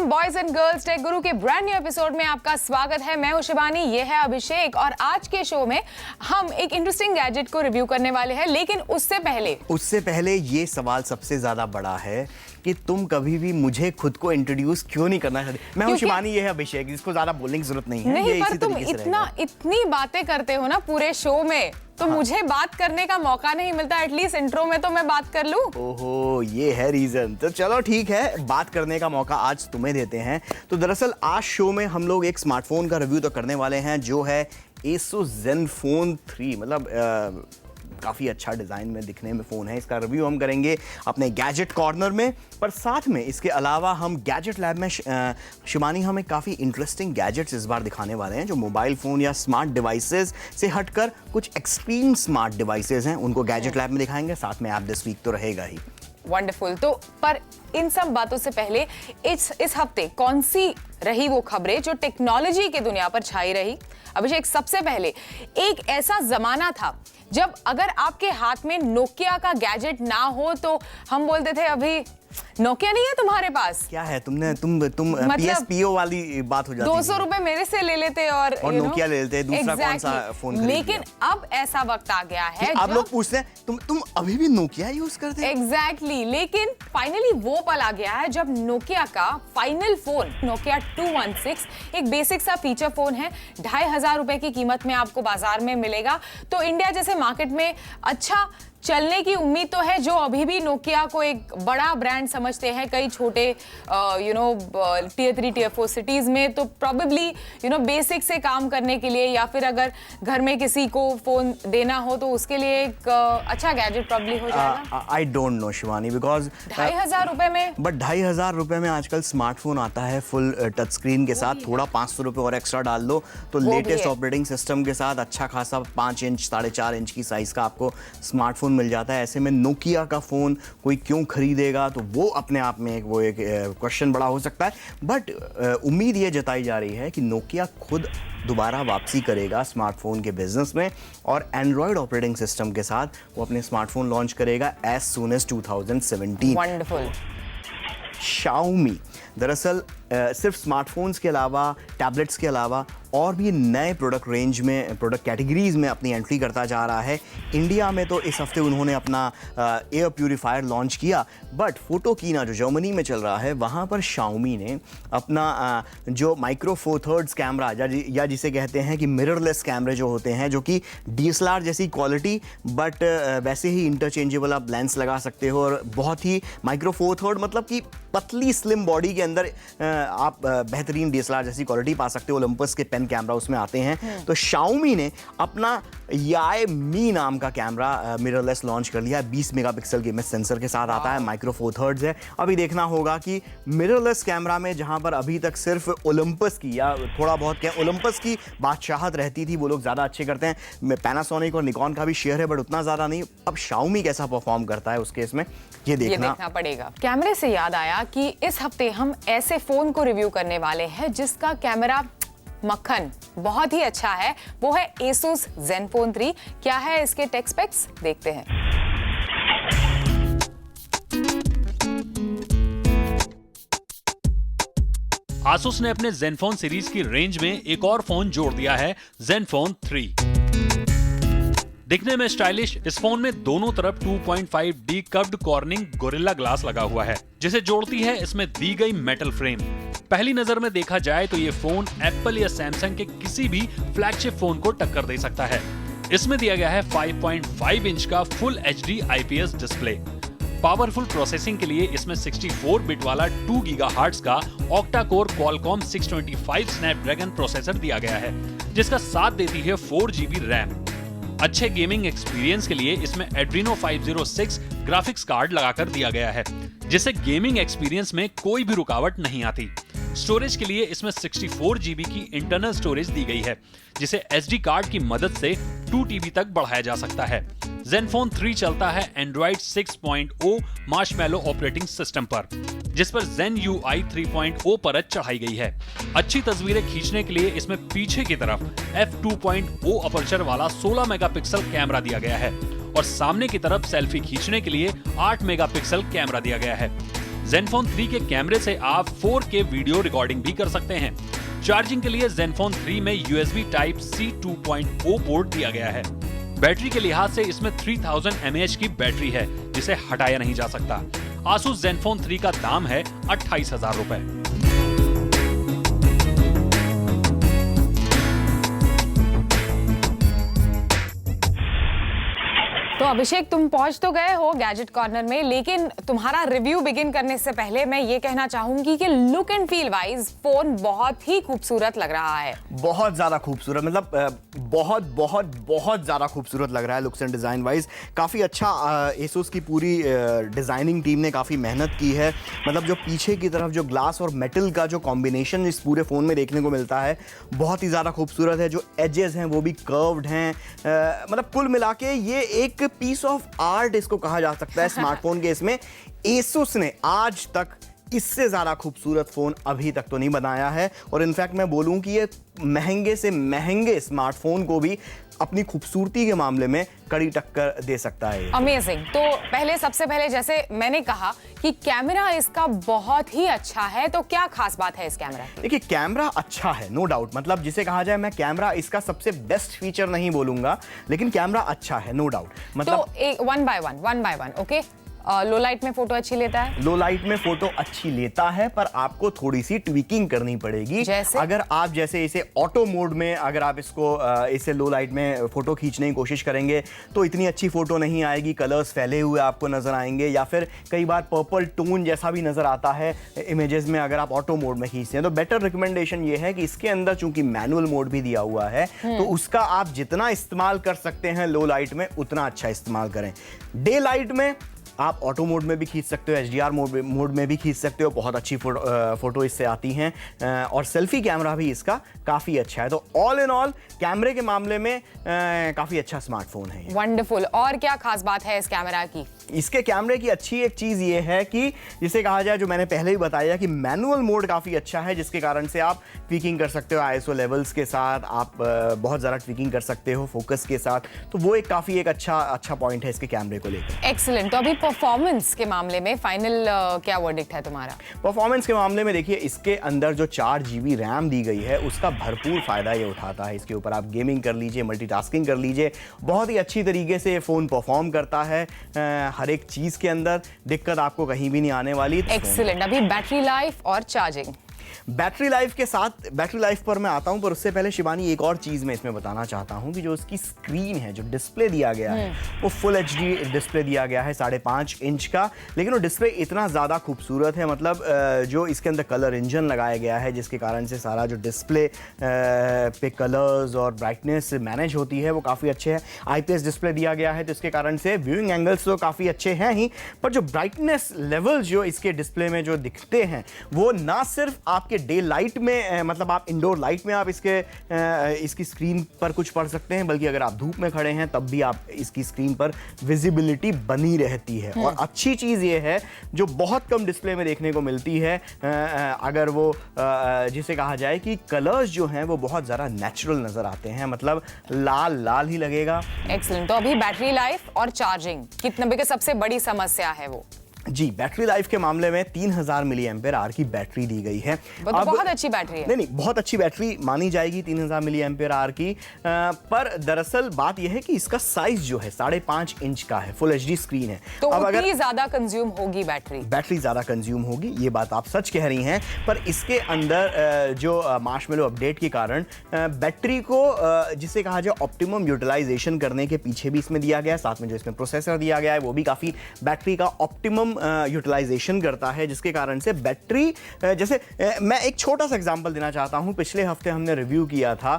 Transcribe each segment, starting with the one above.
Welcome boys and girls, tech guru के brand new episode में आपका स्वागत है। मैं हूं शिवानी, ये है अभिषेक और आज के शो में हम एक इंटरेस्टिंग गैजेट को रिव्यू करने वाले हैं। लेकिन उससे पहले ये सवाल सबसे ज्यादा बड़ा है कि तुम कभी भी मुझे खुद को इंट्रोड्यूस क्यों नहीं करना चाहते। मैं हूं शिवानी, ये है अभिषेक, इसको ज्यादा बोलने की जरूरत नहीं है। नहीं, पर तुम इतनी बातें करते हो ना पूरे शो में, तो मुझे बात करने का मौका नहीं मिलता। एटलीस्ट इंट्रो में तो मैं बात कर लूं। ओहो, ये है रीजन। तो चलो ठीक है, बात करने का मौका आज तुम्हें देते हैं। तो दरअसल आज शो में हम लोग एक स्मार्टफोन का रिव्यू तो करने वाले हैं जो है Asus Zenfone 3। मतलब काफ़ी अच्छा डिज़ाइन में दिखने में फ़ोन है। इसका रिव्यू हम करेंगे अपने गैजेट कॉर्नर में, पर साथ में इसके अलावा हम गैजेट लैब में शिवानी हमें काफ़ी इंटरेस्टिंग गैजेट्स इस बार दिखाने वाले हैं जो मोबाइल फ़ोन या स्मार्ट डिवाइसेस से हटकर कुछ एक्सट्रीम स्मार्ट डिवाइसेस हैं, उनको गैजेट लैब में दिखाएंगे। साथ में ऐप दिस वीक तो रहेगा ही। वंडरफुल। तो पर इन सब बातों से पहले इस हफ्ते कौन सी रही वो खबरें जो टेक्नोलॉजी की दुनिया पर छाई रही। अभिषेक, सबसे पहले एक ऐसा जमाना था जब अगर आपके हाथ में नोकिया का गैजेट ना हो तो हम बोलते थे अभी नोकिया नहीं है तुम्हारे पास। क्या है तुम मतलब PSPO वाली बात हो जाती है। 200 रुपए मेरे से ले लेते और नोकिया ले लेते, दूसरा कौन सा फोन खरीद लेकिन लिया। अब ऐसा वक्त आ गया है अब लोग पूछते हैं तुम अभी भी नोकिया यूज करते हो। एग्जैक्टली। लेकिन फाइनली वो पल आ गया है जब नोकिया का फाइनल फोन नोकिया 216 एक बेसिक सा फीचर फोन है, 2500 रुपए की कीमत में आपको बाजार में मिलेगा। तो इंडिया जैसे मार्केट में अच्छा चलने की उम्मीद तो है, जो अभी भी नोकिया को एक बड़ा ब्रांड समझते हैं कई छोटे टियर 3 टियर 4 सिटीज में। तो प्रोबेबली बेसिक से काम करने के लिए या फिर अगर घर में किसी को फोन देना हो तो उसके लिए एक अच्छा गैजेट प्रोबेबली हो जाएगा। I don't know Shivani, because 2500 रुपए में, बट 2500 रुपए में आजकल स्मार्टफोन आता है फुल टच स्क्रीन के साथ। थोड़ा 500 रुपए और एक्स्ट्रा डाल दो तो लेटेस्ट ऑपरेटिंग सिस्टम के साथ अच्छा खासा 5 इंच 4.5 इंच की साइज का आपको स्मार्टफोन मिल जाता है। ऐसे में नोकिया का फोन कोई क्यों खरीदेगा, तो वो अपने आप में एक क्वेश्चन बड़ा हो सकता है। बट उम्मीद ये जताई जा रही है कि नोकिया खुद दोबारा वापसी करेगा स्मार्टफोन के बिजनेस में और एंड्रॉयड ऑपरेटिंग सिस्टम के साथ वो अपने स्मार्टफोन लॉन्च करेगा as soon as 2017। Wonderful. Xiaomi दरअसल सिर्फ स्मार्टफोन्स के अलावा, टैबलेट्स के अलावा और भी नए प्रोडक्ट रेंज में, प्रोडक्ट कैटेगरीज में अपनी एंट्री करता जा रहा है। इंडिया में तो इस हफ्ते उन्होंने अपना एयर प्यूरीफायर लॉन्च किया, बट फोटोकीना जो जर्मनी में चल रहा है वहाँ पर Xiaomi ने अपना जो माइक्रो फोर थर्ड्स कैमरा या जिसे कहते हैं कि मिररलेस कैमरे जो होते हैं, जो कि DSLR जैसी क्वालिटी बट वैसे ही इंटरचेंजेबल आप लेंस लगा सकते हो और बहुत ही माइक्रो फोर थर्ड मतलब कि पतली स्लिम बॉडी के अंदर आप बेहतरीन DSLR जैसी क्वालिटी पा सकते हो। ओलंपस के पेन कैमरा उसमें आते हैं। तो Xiaomi ने अपना Yae Mi नाम का कैमरा मिररलेस लॉन्च कर लिया। 20 मेगापिक्सल के इमेज सेंसर के साथ आता है, माइक्रो फोर थर्ड्स है। अभी देखना होगा कि मिररलेस कैमरा में जहां पर अभी तक सिर्फ ओलंपस की या थोड़ा बहुत ओलंपस की बादशाहत रहती थी, वो लोग ज़्यादा अच्छे करते हैं। पैनासोनिक और निकॉन का भी शेयर है बट उतना ज़्यादा नहीं। अब Xiaomi कैसा परफॉर्म करता है उसके इसमें ये देखना पड़ेगा। कैमरे से याद आया कि इस हफ्ते हम ऐसे फोन को रिव्यू करने वाले हैं जिसका कैमरा मक्खन बहुत ही अच्छा है। वो है Asus Zenfone 3। क्या है इसके टेक स्पेक्स, देखते हैं। Asus ने अपने Zenfone सीरीज की रेंज में एक और फोन जोड़ दिया है, Zenfone 3। दिखने में स्टाइलिश, इस फोन में दोनों तरफ 2.5D curved cornering gorilla glass लगा हुआ है, जिसे जोड़ती है इसमें दी गई मेटल फ्रेम। पहली नजर में देखा जाए तो ये फोन एप्पल या सैमसंग के किसी भी फ्लैगशिप फोन को टक्कर दे सकता है। इसमें दिया गया है 5.5 इंच का full HD IPS display. Powerful processing के लिए इसमें 64 बिट वाला 2 गीगाहर्ट्ज का octa core Qualcomm 625 Snapdragon processor दिया गया है, जिसका साथ देती है 4 GB रैम। अच्छे गेमिंग एक्सपीरियंस के लिए इसमें Adreno 506 ग्राफिक्स कार्ड लगाकर दिया गया है, जिससे गेमिंग एक्सपीरियंस में कोई भी रुकावट नहीं आती। स्टोरेज के लिए इसमें 64 GB की इंटरनल स्टोरेज दी गई है, जिसे SD कार्ड की मदद से 2 TB तक बढ़ाया जा सकता है। Zenfone 3 चलता है Android 6.0 मार्शमैलो ऑपरेटिंग सिस्टम पर, जिस पर Zen UI 3.0 परत चढ़ाई गई है। अच्छी तस्वीरें खींचने के लिए इसमें पीछे की तरफ f2.0 अपर्चर वाला 16 मेगापिक्सल कैमरा दिया गया है और सामने की तरफ सेल्फी खींचने के लिए 8 मेगापिक्सल कैमरा दिया गया है। Zenfone 3 के कैमरे से आप 4K वीडियो रिकॉर्डिंग भी कर सकते हैं। चार्जिंग के लिए Zenfone 3 में USB Type-C 2.0 पोर्ट दिया गया है। बैटरी के लिहाज से इसमें 3000 mAh की बैटरी है, जिसे हटाया नहीं जा सकता। Asus Zenfone 3 का दाम है 28,000 रुपए। तो अभिषेक, तुम पहुंच तो गए हो गैजेट कॉर्नर में, लेकिन तुम्हारा रिव्यू बिगिन करने से पहले मैं ये कहना चाहूंगी कि look and feel wise phone बहुत ही खूबसूरत लग रहा है। बहुत ज्यादा खूबसूरत, मतलब बहुत ज्यादा खूबसूरत लग रहा है लुक्स एंड डिजाइन वाइज। काफी अच्छा एसोस की पूरी डिजाइनिंग टीम ने काफी मेहनत की है। मतलब जो पीछे की तरफ जो ग्लास और मेटल का जो कॉम्बिनेशन इस पूरे फोन में देखने को मिलता है, बहुत ही ज्यादा खूबसूरत है। जो एजेस हैं वो भी कर्व्ड हैं। मतलब कुल मिला के ये एक पीस ऑफ आर्ट इसको कहा जा सकता है स्मार्टफोन के। इसमें एसुस ने आज तक इससे ज्यादा खूबसूरत फोन अभी तक तो नहीं बनाया है, और इनफैक्ट मैं बोलूं कि ये महंगे से महंगे स्मार्टफोन को भी अपनी खूबसूरती के मामले में कड़ी टक्कर दे सकता है। अमेजिंग। तो सबसे पहले जैसे मैंने कहा कि कैमरा इसका बहुत ही अच्छा है, तो क्या खास बात है इस कैमरा की? देखिए, कैमरा अच्छा है, नो डाउट। मतलब जिसे कहा जाए, मैं कैमरा इसका सबसे बेस्ट फीचर नहीं बोलूंगा, लेकिन कैमरा अच्छा है, नो डाउट। मतलब तो one by one, okay. Low light में फोटो अच्छी लेता है? लो लाइट में फोटो अच्छी लेता है, पर आपको थोड़ी सी ट्विकिंग करनी पड़ेगी। जैसे? अगर आप जैसे इसे ऑटो मोड में अगर आप इसे लो लाइट में फोटो खींचने की कोशिश करेंगे तो इतनी अच्छी फोटो नहीं आएगी। कलर्स फैले हुए आपको नजर आएंगे, या फिर कई बार पर्पल टोन जैसा भी नजर आता है इमेजेस में अगर आप ऑटो मोड में खींचते हैं। तो बेटर रिकमेंडेशन ये है कि इसके अंदर चूंकि मैनुअल मोड भी दिया हुआ है, तो उसका आप जितना इस्तेमाल कर सकते हैं लो लाइट में, उतना अच्छा इस्तेमाल करें। डे लाइट में आप ऑटो मोड में भी खींच सकते हो, HDR मोड में भी खींच सकते हो। बहुत अच्छी फोटो इससे आती हैं, और सेल्फी कैमरा भी इसका काफ़ी अच्छा है। तो ऑल इन ऑल कैमरे के मामले में काफ़ी अच्छा स्मार्टफोन है। वंडरफुल। और क्या खास बात है इस कैमरा की? इसके कैमरे की अच्छी एक चीज़ ये है कि जिसे कहा जाए, जो मैंने पहले ही बताया कि मैनुअल मोड काफ़ी अच्छा है, जिसके कारण से आप ट्विकिंग कर सकते हो ISO लेवल्स के साथ। आप बहुत ज़्यादा ट्विकिंग कर सकते हो फोकस के साथ। तो वो एक काफ़ी एक अच्छा पॉइंट है इसके कैमरे को लेकर। एक्सीलेंट। तो अभी परफॉर्मेंस के मामले में फाइनल क्या वर्डिक्ट है तुम्हारा? परफॉर्मेंस के मामले में देखिए, इसके अंदर जो 4 GB रैम दी गई है, उसका भरपूर फायदा ये उठाता है। इसके ऊपर आप गेमिंग कर लीजिए, मल्टीटास्किंग कर लीजिए, बहुत ही अच्छी तरीके से ये फ़ोन परफॉर्म करता है। हर एक चीज़ के अंदर दिक्कत आपको कहीं भी नहीं आने वाली। एक्सीलेंट। अभी बैटरी लाइफ और चार्जिंग। बैटरी लाइफ पर मैं आता हूं, पर उससे पहले शिवानी एक और चीज़ मैं इसमें बताना चाहता हूं कि जो उसकी स्क्रीन है, जो डिस्प्ले दिया गया है, वो फुल HD डिस्प्ले दिया गया है 5.5 इंच का। लेकिन वो डिस्प्ले इतना ज़्यादा खूबसूरत है, मतलब जो इसके अंदर कलर इंजन लगाया गया है, जिसके कारण से सारा जो डिस्प्ले पे कलर्स और ब्राइटनेस मैनेज होती है, वो काफ़ी अच्छे है। IPS डिस्प्ले दिया गया है, तो इसके कारण से व्यूइंग एंगल्स तो काफ़ी अच्छे हैं ही, पर जो ब्राइटनेस लेवल जो इसके डिस्प्ले में जो दिखते हैं, वो ना सिर्फ आपके डे लाइट में, मतलब आप इंडोर लाइट में आप इसकी स्क्रीन पर कुछ पढ़ सकते हैं, बल्कि अगर आप धूप में खड़े हैं तब भी आप इसकी स्क्रीन पर विजिबिलिटी बनी रहती है। और अच्छी चीज़ ये है, जो बहुत कम डिस्प्ले में देखने को मिलती है, अगर वो जिसे कहा जाए कि कलर्स जो हैं वो बहुत ज़्यादा नेचुरल नज़र आते हैं, मतलब लाल लाल ही लगेगा। एक्सीलेंट। तो अभी बैटरी लाइफ और चार्जिंग कितने बजे सबसे बड़ी समस्या है वो? जी, बैटरी लाइफ के मामले में 3000 मिली एम्पेयर आवर की बैटरी दी गई है। वो तो बहुत अच्छी बैटरी है। नहीं, बहुत अच्छी बैटरी मानी जाएगी 3000 मिली एम्पेयर आवर की, पर दरअसल बात यह है कि इसका साइज जो है 5.5 इंच का है, फुल HD स्क्रीन है। तो अब अगर ज्यादा कंज्यूम होगी बैटरी ज्यादा कंज्यूम होगी, ये बात आप सच कह रही हैं, पर इसके अंदर जो मार्शमेलो अपडेट के कारण बैटरी को जिसे कहा जाए ऑप्टिमम यूटिलाइजेशन करने के पीछे भी इसमें दिया गया है। साथ में जो इसमें प्रोसेसर दिया गया है, वो भी काफी बैटरी का ऑप्टिमम यूटिलाइजेशन करता है, जिसके कारण से बैटरी, जैसे मैं एक छोटा सा एग्जांपल देना चाहता हूं। पिछले हफ्ते हमने रिव्यू किया था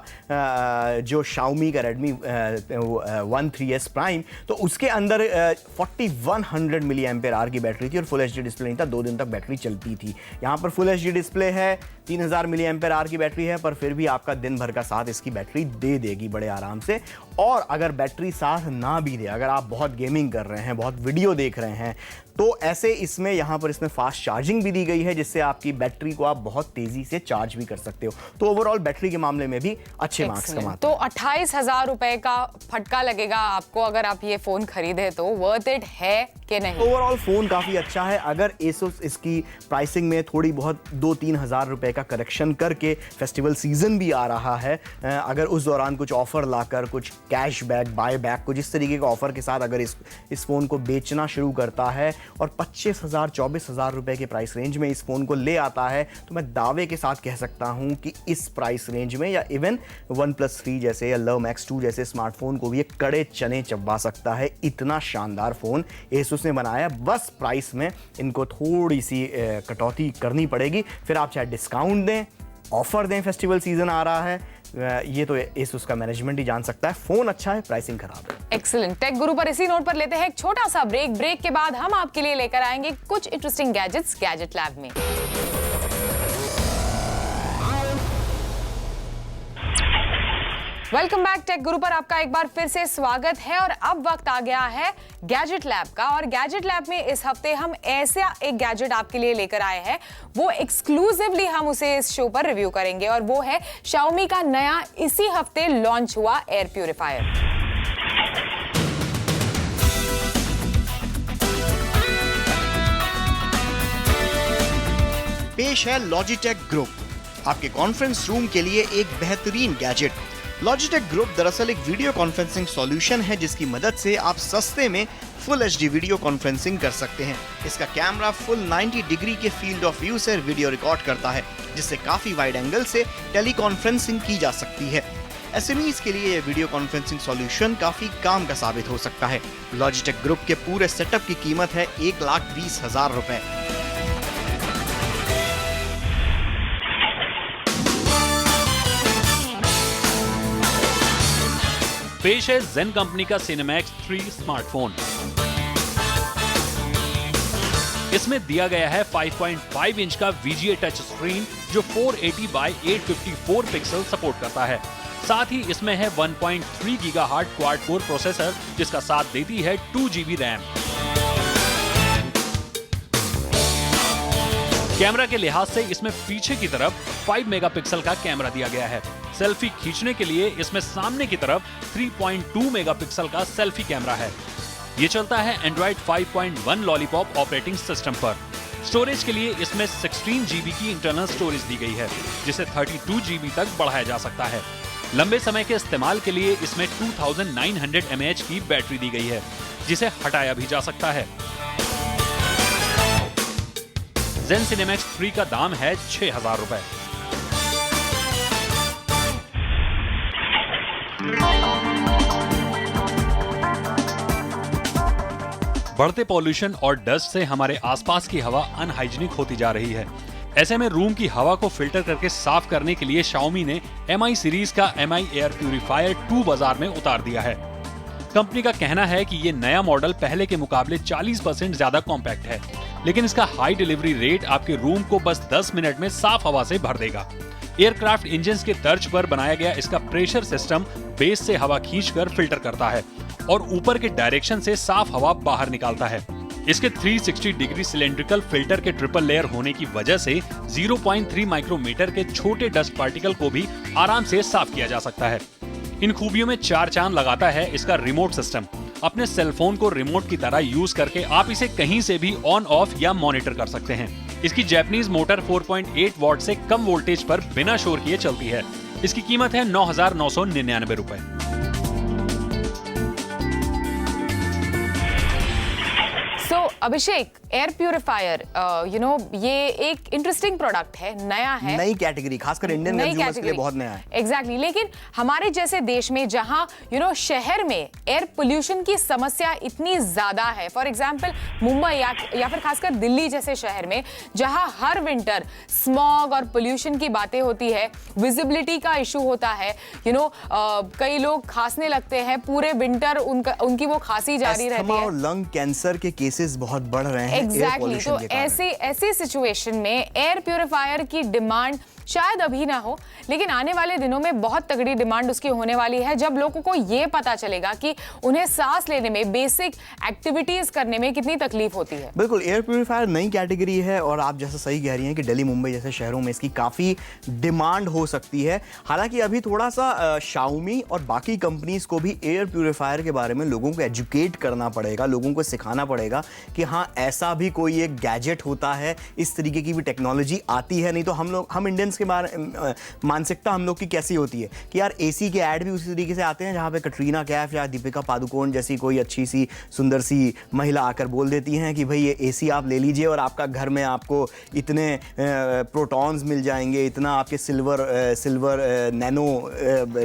जो Xiaomi का Redmi 1 3S Prime, तो उसके अंदर 4100 मिली एम्पेयर आवर की बैटरी थी और फुल HD डिस्प्ले नहीं था, 2 दिन तक बैटरी चलती थी। यहाँ पर फुल HD डिस्प्ले है, 3000 मिली एम्पेयर आवर की बैटरी है, पर फिर भी आपका दिन भर का साथ इसकी बैटरी दे देगी बड़े आराम से। और अगर बैटरी साथ ना भी दे, अगर आप बहुत गेमिंग कर रहे हैं, बहुत वीडियो देख रहे हैं, तो ऐसे इसमें यहाँ पर इसमें फास्ट चार्जिंग भी दी गई है, जिससे आपकी बैटरी को आप बहुत तेजी से चार्ज भी कर सकते हो। तो ओवरऑल बैटरी के मामले में भी अच्छे मार्क्स कमाते हैं। तो 28,000 रुपए का फटका लगेगा आपको अगर आप ये फोन खरीदे, तो वर्थ इट है कि नहीं? ओवरऑल फोन काफी अच्छा है। अगर एसोस इसकी प्राइसिंग में थोड़ी बहुत 2-3 हज़ार रुपए का करेक्शन करके, फेस्टिवल सीजन भी आ रहा है, अगर उस दौरान कुछ ऑफर लाकर, कुछ कैशबैक, बाय बैक, कुछ इस तरीके के ऑफर के साथ अगर इस फोन को बेचना शुरू करता है और 25,000 24,000 रुपए के प्राइस रेंज में इस फोन को ले आता है, तो मैं दावे के साथ कह सकता हूं कि इस प्राइस रेंज में या इवन OnePlus 3 जैसे या Love Max 2 जैसे स्मार्टफोन को भी एक कड़े चने चबा सकता है। इतना शानदार फोन एसुस ने बनाया। बस प्राइस में इनको थोड़ी सी कटौती करनी पड़ेगी, फिर आप चाहे डिस्काउंट दें, ऑफर दें, फेस्टिवल सीजन आ रहा है, ये तो एसुस का मैनेजमेंट ही जान सकता है। फोन अच्छा है, प्राइसिंग खराब है। एक्सीलेंट। टेक गुरु पर इसी नोट पर लेते हैं एक छोटा सा ब्रेक के बाद हम आपके लिए लेकर आएंगे कुछ इंटरेस्टिंग गैजेट्स गैजेट लैब में। Welcome back. टेक गुरु पर आपका एक बार फिर से स्वागत है और अब वक्त आ गया है गैजेट लैब का। और गैजेट लैब में इस हफ्ते हम ऐसा एक गैजेट आपके लिए लेकर आए हैं, वो एक्सक्लूसिवली हम उसे इस शो पर रिव्यू करेंगे और वो है Xiaomi का नया इसी हफ्ते लॉन्च हुआ एयर प्यूरिफायर। पेश है लॉजिटेक ग्रुप, आपके कॉन्फ्रेंस रूम के लिए एक बेहतरीन गैजेट। लॉजिटेक ग्रुप दरअसल एक वीडियो कॉन्फ्रेंसिंग सॉल्यूशन है जिसकी मदद से आप सस्ते में फुल HD वीडियो कॉन्फ्रेंसिंग कर सकते हैं। इसका कैमरा फुल 90 डिग्री के फील्ड ऑफ व्यू से वीडियो रिकॉर्ड करता है, जिससे काफी वाइड एंगल से टेली कॉन्फ्रेंसिंग की जा सकती है। SMEs के लिए यह वीडियो कॉन्फ्रेंसिंग सॉल्यूशन काफी काम का साबित हो सकता है। लॉजिटेक ग्रुप के पूरे सेटअप की कीमत है 1,20,000 रुपए। पेश है Zen कंपनी का Cinemax 3 स्मार्टफोन। इसमें दिया गया है 5.5 इंच का VGA टच स्क्रीन जो 480 by 854 पिक्सल सपोर्ट करता है। साथ ही इसमें है 1.3 गीगाहर्ट्ज क्वाड कोर प्रोसेसर जिसका साथ देती है 2 GB रैम। कैमरा के लिहाज से इसमें पीछे की तरफ 5 मेगापिक्सल का कैमरा दिया गया है। सेल्फी खींचने के लिए इसमें सामने की तरफ 3.2 मेगापिक्सल का सेल्फी कैमरा है। ये चलता है Android 5.1 लॉलीपॉप ऑपरेटिंग सिस्टम पर। स्टोरेज के लिए इसमें 16 GB की इंटरनल स्टोरेज दी गई है जिसे 32 GB तक बढ़ाया जा सकता है। लंबे समय के इस्तेमाल के लिए इसमें 2900 mAh की बैटरी दी गई है जिसे हटाया भी जा सकता है। Zen Cinemax 3 का दाम है 6,000 रुपए। बढ़ते पॉल्यूशन और डस्ट से हमारे आसपास की हवा अनहाइजीनिक होती जा रही है। ऐसे में रूम की हवा को फिल्टर करके साफ करने के लिए Xiaomi ने Mi सीरीज का Mi एयर प्यूरिफायर 2 बाजार में उतार दिया है। कंपनी का कहना है कि ये नया मॉडल पहले के मुकाबले 40% ज्यादा कॉम्पैक्ट है, लेकिन इसका हाई डिलीवरी रेट आपके रूम को बस 10 मिनट में साफ हवा से भर देगा। एयरक्राफ्ट इंजन्स के तर्ज पर बनाया गया इसका प्रेशर सिस्टम बेस से हवा खींचकर फिल्टर करता है और ऊपर के डायरेक्शन से साफ हवा बाहर निकालता है। इसके 360 डिग्री सिलेंड्रिकल फिल्टर के ट्रिपल लेयर होने की वजह से 0.3 माइक्रोमीटर के छोटे डस्ट पार्टिकल को भी आराम से साफ किया जा सकता है। इन खूबियों में 4 चांद लगाता है इसका रिमोट सिस्टम। अपने सेलफोन को रिमोट की तरह यूज करके आप इसे कहीं से भी ऑन ऑफ या मॉनिटर कर सकते हैं। इसकी जैपनीज मोटर 4.8 वॉट से कम वोल्टेज पर बिना शोर किए चलती है। इसकी कीमत है 9,999 रुपए। अभिषेक, एयर प्यूरिफायर ये एक इंटरेस्टिंग प्रोडक्ट है, नया है, नई कैटेगरी, खासकर इंडियन कंज्यूमर्स के लिए बहुत नया है। एग्जैक्टली। लेकिन हमारे जैसे देश में जहां शहर में एयर पोल्यूशन की समस्या इतनी ज्यादा है, फॉर एग्जांपल मुंबई या फिर खासकर दिल्ली जैसे शहर में जहां हर विंटर स्मॉग और पोल्यूशन की बातें होती है, विजिबिलिटी का इशू होता है, कई लोग खांसने लगते हैं, पूरे विंटर उनकी वो खांसी जारी रहती है और लंग कैंसर के केसेस बहुत बढ़ रहे हैं। एग्जैक्टली। तो ऐसी सिचुएशन में एयर प्यूरिफायर की डिमांड शायद अभी ना हो, लेकिन आने वाले दिनों में बहुत तगड़ी डिमांड उसकी होने वाली है, जब लोगों को ये पता चलेगा कि उन्हें सांस लेने में, बेसिक एक्टिविटीज करने में कितनी तकलीफ होती है। बिल्कुल, एयर प्यूरीफायर नई कैटेगरी है और आप जैसा सही कह रही हैं कि दिल्ली, मुंबई जैसे शहरों में इसकी काफ़ी डिमांड हो सकती है। हालांकि अभी थोड़ा सा Xiaomi और बाकी कंपनीज को भी एयर प्यूरीफायर के बारे में लोगों को एजुकेट करना पड़ेगा, लोगों को सिखाना पड़ेगा कि हाँ, ऐसा भी कोई एक गैजेट होता है, इस तरीके की भी टेक्नोलॉजी आती है। नहीं तो हम इंडियंस के बारे मानसिकता हम लोग की कैसी होती है कि यार एसी के ऐड भी उसी तरीके से आते हैं जहाँ पे कटरीना कैफ या दीपिका पादुकोण जैसी कोई अच्छी सी सुंदर सी महिला आकर बोल देती हैं कि भाई ये एसी आप ले लीजिए और आपका घर में आपको इतने प्रोटॉन्स मिल जाएंगे, इतना आपके सिल्वर नैनो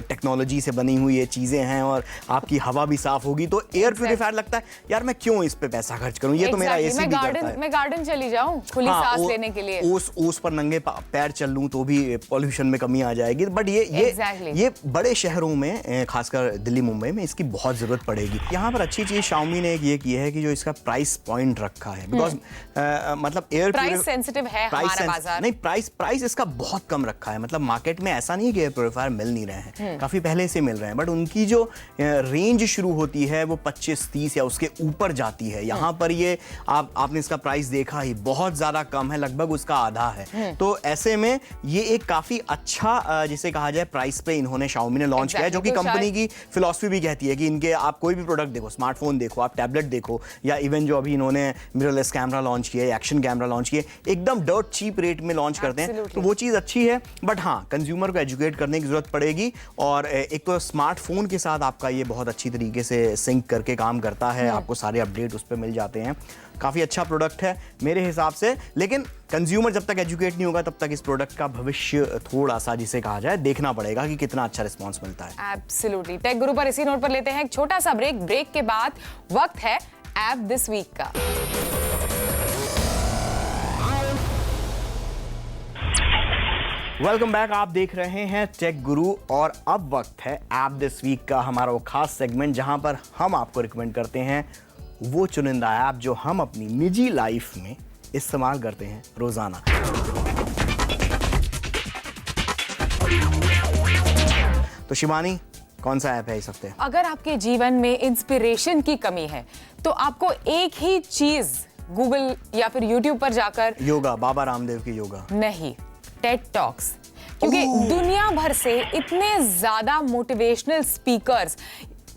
टेक्नोलॉजी से बनी हुई ये चीज़ें हैं और आपकी हवा भी साफ होगी। तो एयर प्यूरीफायर लगता है यार मैं क्यों इस पे पैसा खर्च करूं, ये तो मेरा एसी भी करता है। मैं गार्डन चली जाऊं खुली सांस लेने के लिए, ओस पर नंगे पैर चल लूं तो भी पॉल्यूशन में कमी आ जाएगी। बट ये बड़े शहरों में, खासकर दिल्ली मुंबई में इसकी बहुत जरूरत पड़ेगी। यहाँ पर अच्छी चीज Xiaomi ने ये की है कि जो इसका प्राइस पॉइंट रखा है, बिकॉज मतलब एयर प्राइस सेंसिटिव है हमारा बाजार। नहीं, प्राइस इसका बहुत कम रखा है। मतलब मार्केट में ऐसा नहीं है कि एयर प्यूरीफायर मिल नहीं रहे हैं, काफी पहले से मिल रहे हैं, बट उनकी जो रेंज शुरू होती है वो 25-30 या उसके ऊपर जाती है। यहाँ पर ये आपने इसका प्राइस देखा ही, बहुत ज्यादा कम है, लगभग उसका आधा है। तो ऐसे में ये एक काफी अच्छा जिसे कहा जाए प्राइस पे इन्होंने Xiaomi ने लॉन्च किया है, जो कि कंपनी की फिलॉसफी भी कहती है कि इनके आप कोई भी प्रोडक्ट देखो, स्मार्टफोन देखो, आप टैबलेट देखो, या इवन जो अभी इन्होंने मिररलेस कैमरा लॉन्च किया, एक्शन कैमरा लॉन्च किया, एकदम डर्ट चीप रेट में लॉन्च करते हैं। तो वो चीज़ अच्छी है, बट हाँ, कंज्यूमर को एजुकेट करने की जरूरत पड़ेगी। और एक तो स्मार्टफोन के साथ आपका ये बहुत अच्छी तरीके से सिंक करके काम करता है, आपको सारे अपडेट उस पर मिल जाते हैं। काफ़ी अच्छा प्रोडक्ट है मेरे हिसाब से, लेकिन कंज्यूमर जब तक एजुकेट नहीं होगा तब तक इस प्रोडक्ट का भविष्य थोड़ा सा, जिसे कहा जाए, देखना पड़ेगा कि कितना अच्छा रिस्पांस मिलता है। एब्सोल्युटली। टेक गुरु पर इसी नोट पर लेते हैं एक छोटा सा ब्रेक के बाद वक्त है ऐप दिस वीक का। वेलकम बैक, आप देख रहे हैं टेक गुरु और अब वक्त है ऐप दिस वीक का, हमारा वो खास सेगमेंट जहां पर हम आपको रिकमेंड करते हैं वो चुनिंदा ऐप जो हम अपनी निजी लाइफ में इस्तेमाल करते हैं रोजाना। तो शिवानी, कौन सा ऐप है इस हफ्ते? अगर आपके जीवन में इंस्पिरेशन की कमी है तो आपको एक ही चीज गूगल या फिर यूट्यूब पर जाकर, योगा, बाबा रामदेव की योगा नहीं, टेड टॉक्स, क्योंकि दुनिया भर से इतने ज्यादा मोटिवेशनल स्पीकर्स,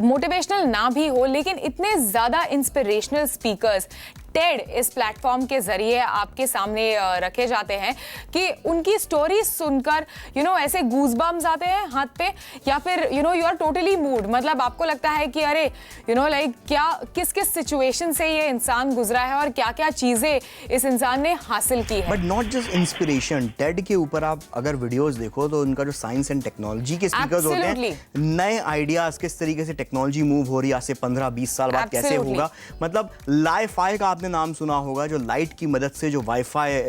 मोटिवेशनल ना भी हो लेकिन इतने ज्यादा इंस्पिरेशनल स्पीकर्स टेड इस प्लेटफॉर्म के जरिए आपके सामने रखे जाते हैं कि उनकी स्टोरी सुनकर ऐसे गूज़बम्स आते हैं हाथ पे, या फिर यू आर टोटली मूड, मतलब आपको लगता है कि अरे लाइक क्या किस किस सिचुएशन से ये इंसान गुजरा है और क्या क्या चीजें इस इंसान ने हासिल की है। But not just inspiration, Ted के ऊपर आप अगर वीडियोस देखो तो उनका जो साइंस एंड टेक्नोलॉजी के स्पीकर्स होते हैं, नए आइडियाज, किस तरीके से टेक्नोलॉजी मूव हो रही है आज से 15-20 साल बाद कैसे होगा। मतलब लाइफाई का नाम सुना होगा, जो लाइट की मदद से जो वाईफाई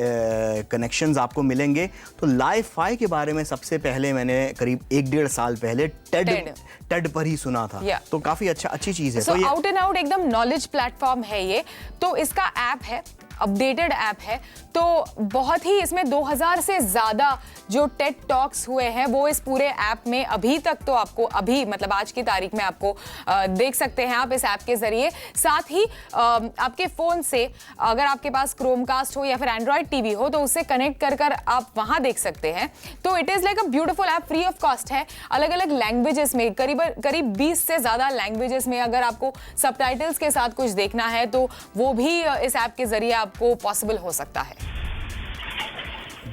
कनेक्शंस आपको मिलेंगे। तो लाइफाई के बारे में सबसे पहले मैंने करीब 1-1.5 साल पहले टेड पर ही सुना था। तो काफी अच्छी चीज है। तो आउट एंड आउट एकदम नॉलेज प्लेटफॉर्म है ये। तो इसका ऐप है, अपडेटेड ऐप है, तो बहुत ही इसमें 2000 से ज्यादा जो टेड टॉक्स हुए हैं वो इस पूरे ऐप में अभी तक तो आपको, अभी मतलब आज की तारीख में आपको देख सकते हैं आप इस ऐप के जरिए। साथ ही आपके फोन से अगर आपके पास क्रोमकास्ट हो या फिर एंड्रॉइड टीवी हो तो उससे कनेक्ट कर आप वहां देख सकते हैं। तो it is like a beautiful app, free of cost है, अलग अलग लैंग्वेजेस में, करीब 20 से ज्यादा लैंग्वेजेस में अगर आपको सबटाइटल्स के साथ कुछ देखना है तो वो भी इस ऐप के जरिए आपको पॉसिबल हो सकता है।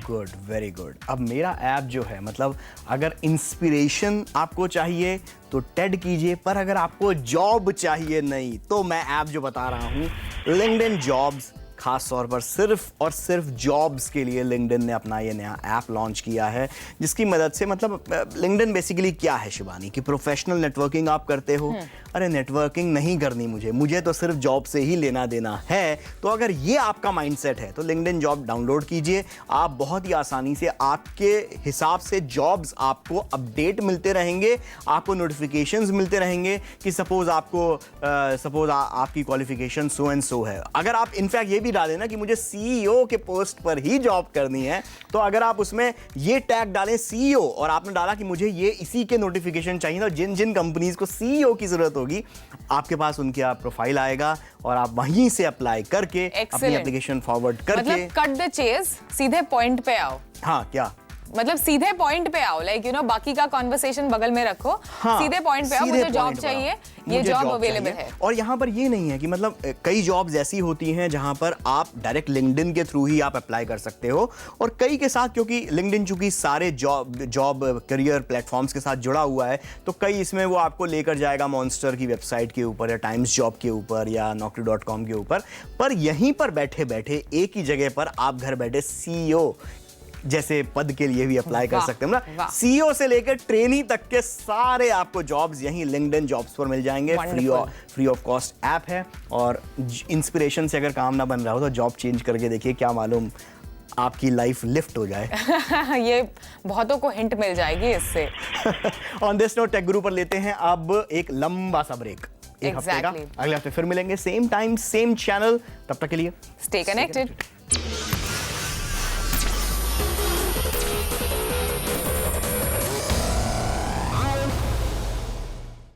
Good, very good. अब मेरा ऐप जो है, मतलब अगर इंस्पिरेशन आपको चाहिए तो टेड कीजिए, पर अगर आपको जॉब चाहिए नहीं तो मैं ऐप जो बता रहा हूँ, लिंक्डइन जॉब्स, खास तौर पर सिर्फ और सिर्फ जॉब्स के लिए लिंक्डइन ने अपना ये नया ऐप लॉन्च किया है, जिसकी मदद से, मतलब लिंक्डइन बेसिकली क्या है शिवानी, कि प्रोफेशनल नेटवर्किंग आप करते हो। अरे नेटवर्किंग नहीं करनी मुझे तो सिर्फ जॉब से ही लेना देना है। तो अगर ये आपका माइंडसेट है तो लिंक्डइन जॉब डाउनलोड कीजिए। आप बहुत ही आसानी से, आपके हिसाब से जॉब्स आपको अपडेट मिलते रहेंगे, आपको नोटिफिकेशंस मिलते रहेंगे कि सपोज आपकी क्वालिफिकेशन सो एंड सो है। अगर आप इनफैक्ट ये भी डालें ना कि मुझे सीईओ के पोस्ट पर ही जॉब करनी है, तो अगर आप उसमें ये टैग डालें सीईओ और आपने डाला कि मुझे ये इसी के नोटिफिकेशन चाहिए, तो जिन जिन कंपनीज को सीईओ की जरूरत होगी आपके पास उनका प्रोफाइल आएगा और आप वहीं से अप्लाई करके अपनी एप्लीकेशन फॉरवर्ड करके, मतलब कट द चेस, सीधे पॉइंट पे आओ। हाँ क्या मतलब सीधे पॉइंट पे आओ, लाइक यू नो बाकी का कॉन्वर्सेशन बगल में रखो। हाँ, सीधे पॉइंट पे आओ, मुझे जॉब चाहिए, ये जॉब अवेलेबल है। और यहाँ पर ये नहीं है कि मतलब कई जॉब्स ऐसी होती हैं जहाँ पर आप डायरेक्ट लिंक्डइन के थ्रू ही आप अप्लाई कर सकते हो, और कई के साथ, क्योंकि लिंक्डइन चूंकि सारे जॉब करियर प्लेटफॉर्म्स के साथ जुड़ा हुआ है, तो कई इसमें वो आपको लेकर जाएगा मॉन्स्टर की वेबसाइट के ऊपर या टाइम्स जॉब के ऊपर या naukri.com के ऊपर, पर यहीं पर बैठे बैठे एक ही जगह पर आप घर बैठे सीईओ जैसे पद के लिए भी अप्लाई कर सकते हैं ना। सीईओ से लेकर ट्रेनी तक के सारे आपको जॉब्स यहीं लिंक्डइन जॉब्स पर मिल जाएंगे। फ्री ऑफ कॉस्ट ऐप है, और इंस्पिरेशन से अगर काम ना बन रहा हो तो जॉब चेंज करके देखिए, क्या मालूम आपकी लाइफ लिफ्ट हो जाए। ये बहुतों को हिंट मिल जाएगी इससे। ऑन दिस नोट टेक गुरु पर लेते हैं अब एक लंबा सा ब्रेक, एक हफ्ते का। अगले हफ्ते फिर मिलेंगे, सेम टाइम सेम चैनल, तब तक के लिए स्टे कनेक्टेड।